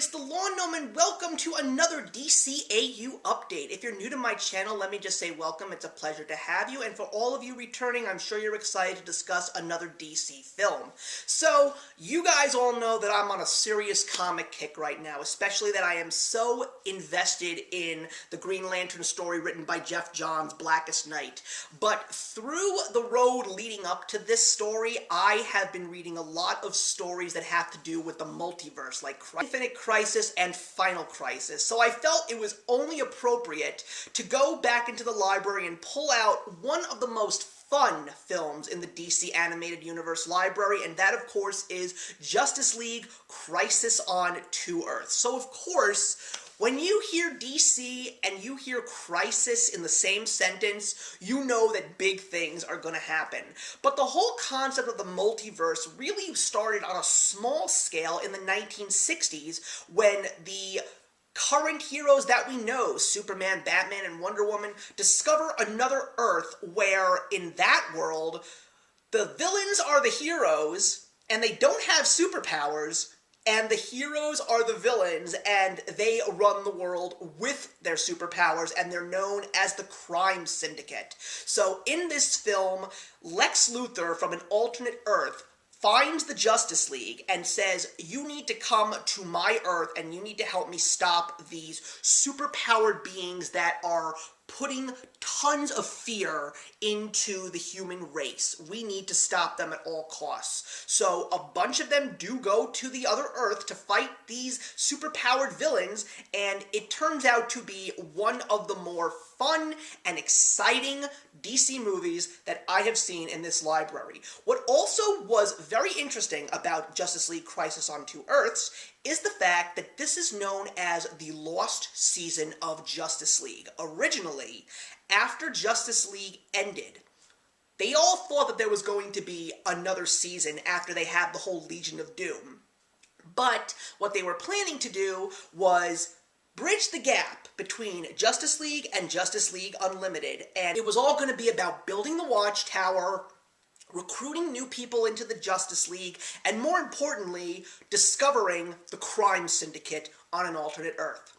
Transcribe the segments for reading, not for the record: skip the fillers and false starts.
it's the Lawn Gnome and welcome to another DCAU update. If you're new to my channel, let me just say welcome. It's a pleasure to have you, and for all of you returning, I'm sure you're excited to discuss another DC film. So, you guys all know that I'm on a serious comic kick right now, especially that I am so invested in the Green Lantern story written by Jeff Johns, Blackest Night. But through the road leading up to this story, I have been reading a lot of stories that have to do with the multiverse, like Infinite Crisis and Final Crisis, so I felt it was only appropriate to go back into the library and pull out one of the most fun films in the DC Animated Universe library, and that, of course, is Justice League Crisis on Two Earths. So, of course, when you hear DC and you hear Crisis in the same sentence, you know that big things are going to happen. But the whole concept of the multiverse really started on a small scale in the 1960s when the current heroes that we know, Superman, Batman, and Wonder Woman, discover another Earth where, in that world, the villains are the heroes, and they don't have superpowers, and the heroes are the villains, and they run the world with their superpowers, and they're known as the Crime Syndicate. So in this film, Lex Luthor from an alternate Earth finds the Justice League and says, you need to come to my Earth and you need to help me stop these superpowered beings that are putting tons of fear into the human race. We need to stop them at all costs. So a bunch of them do go to the other Earth to fight these superpowered villains, and it turns out to be one of the more fun and exciting DC movies that I have seen in this library. What also was very interesting about Justice League Crisis on Two Earths is the fact that this is known as the lost season of Justice League. Originally, after Justice League ended, they all thought that there was going to be another season after they had the whole Legion of Doom. But what they were planning to do was bridge the gap between Justice League and Justice League Unlimited, and it was all going to be about building the Watchtower, recruiting new people into the Justice League, and more importantly, discovering the Crime Syndicate on an alternate Earth.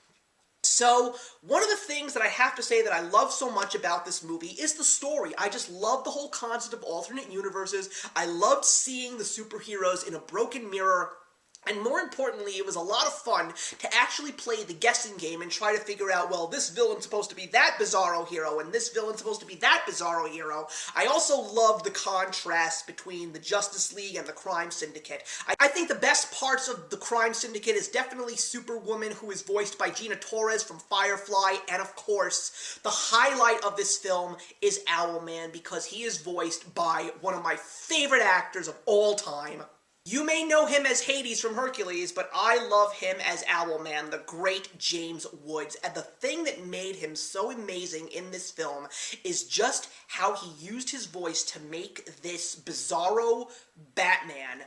So, one of the things that I have to say that I love so much about this movie is the story. I just love the whole concept of alternate universes. I loved seeing the superheroes in a broken mirror. And more importantly, it was a lot of fun to actually play the guessing game and try to figure out, well, this villain's supposed to be that Bizarro hero, and this villain's supposed to be that Bizarro hero. I also loved the contrast between the Justice League and the Crime Syndicate. I think the best parts of the Crime Syndicate is definitely Superwoman, who is voiced by Gina Torres from Firefly, and of course, the highlight of this film is Owlman, because he is voiced by one of my favorite actors of all time. You may know him as Hades from Hercules, but I love him as Owlman, the great James Woods. And the thing that made him so amazing in this film is just how he used his voice to make this Bizarro Batman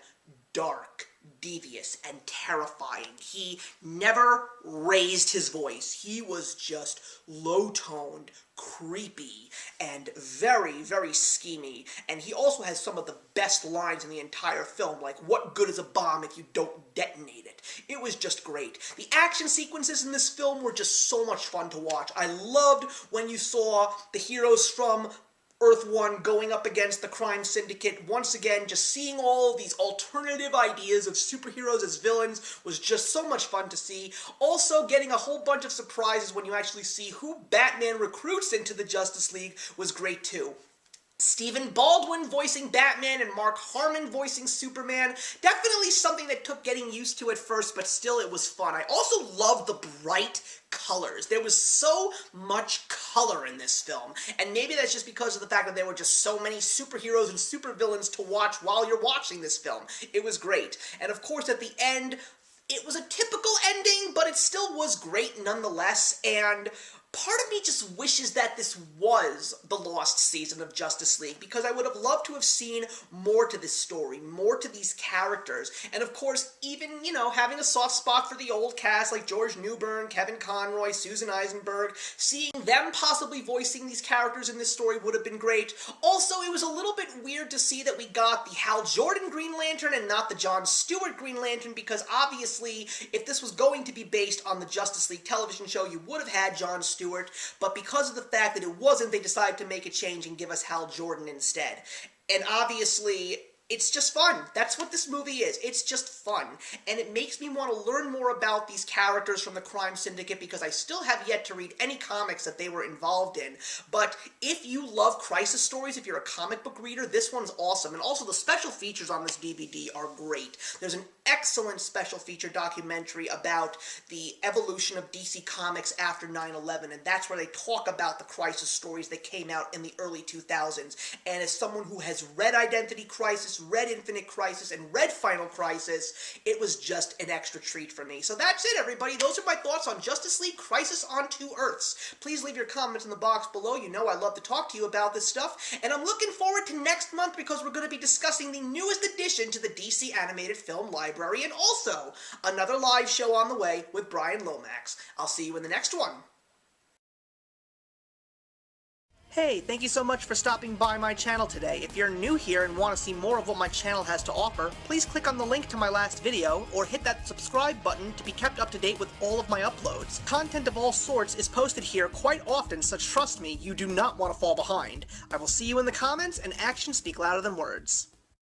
dark, devious, and terrifying. He never raised his voice. He was just low-toned, creepy, and very, very schemy. And he also has some of the best lines in the entire film, like, what good is a bomb if you don't detonate it? It was just great. The action sequences in this film were just so much fun to watch. I loved when you saw the heroes from Earth 1 going up against the Crime Syndicate. Once again, just seeing all these alternative ideas of superheroes as villains was just so much fun to see. Also, getting a whole bunch of surprises when you actually see who Batman recruits into the Justice League was great too. Stephen Baldwin voicing Batman and Mark Harmon voicing Superman. Definitely something that took getting used to at first, but still it was fun. I also loved the bright colors. There was so much color in this film, and maybe that's just because of the fact that there were just so many superheroes and supervillains to watch while you're watching this film. It was great. And of course, at the end, it was a typical ending, but it still was great nonetheless, and Part of me just wishes that this was the lost season of Justice League, because I would have loved to have seen more to this story, more to these characters, and of course, even, having a soft spot for the old cast like George Newbern, Kevin Conroy, Susan Eisenberg, seeing them possibly voicing these characters in this story would have been great. Also, it was a little bit weird to see that we got the Hal Jordan Green Lantern and not the John Stewart Green Lantern, because obviously, if this was going to be based on the Justice League television show, you would have had John Stewart, but because of the fact that it wasn't, they decided to make a change and give us Hal Jordan instead. And obviously, it's just fun. That's what this movie is. It's just fun. And it makes me want to learn more about these characters from the Crime Syndicate, because I still have yet to read any comics that they were involved in. But if you love crisis stories, if you're a comic book reader, this one's awesome. And also the special features on this DVD are great. There's an excellent special feature documentary about the evolution of DC Comics after 9/11, and that's where they talk about the crisis stories that came out in the early 2000s. And as someone who has read Identity Crisis, read Infinite Crisis, and read Final Crisis, it was just an extra treat for me. So that's it, everybody. Those are my thoughts on Justice League Crisis on Two Earths. Please leave your comments in the box below. You know I love to talk to you about this stuff. And I'm looking forward to next month, because we're going to be discussing the newest addition to the DC animated film library, and also another live show on the way with Brian Lomax. I'll see you in the next one. Hey, thank you so much for stopping by my channel today. If you're new here and want to see more of what my channel has to offer, please click on the link to my last video, or hit that subscribe button to be kept up to date with all of my uploads. Content of all sorts is posted here quite often, so trust me, you do not want to fall behind. I will see you in the comments, and actions speak louder than words.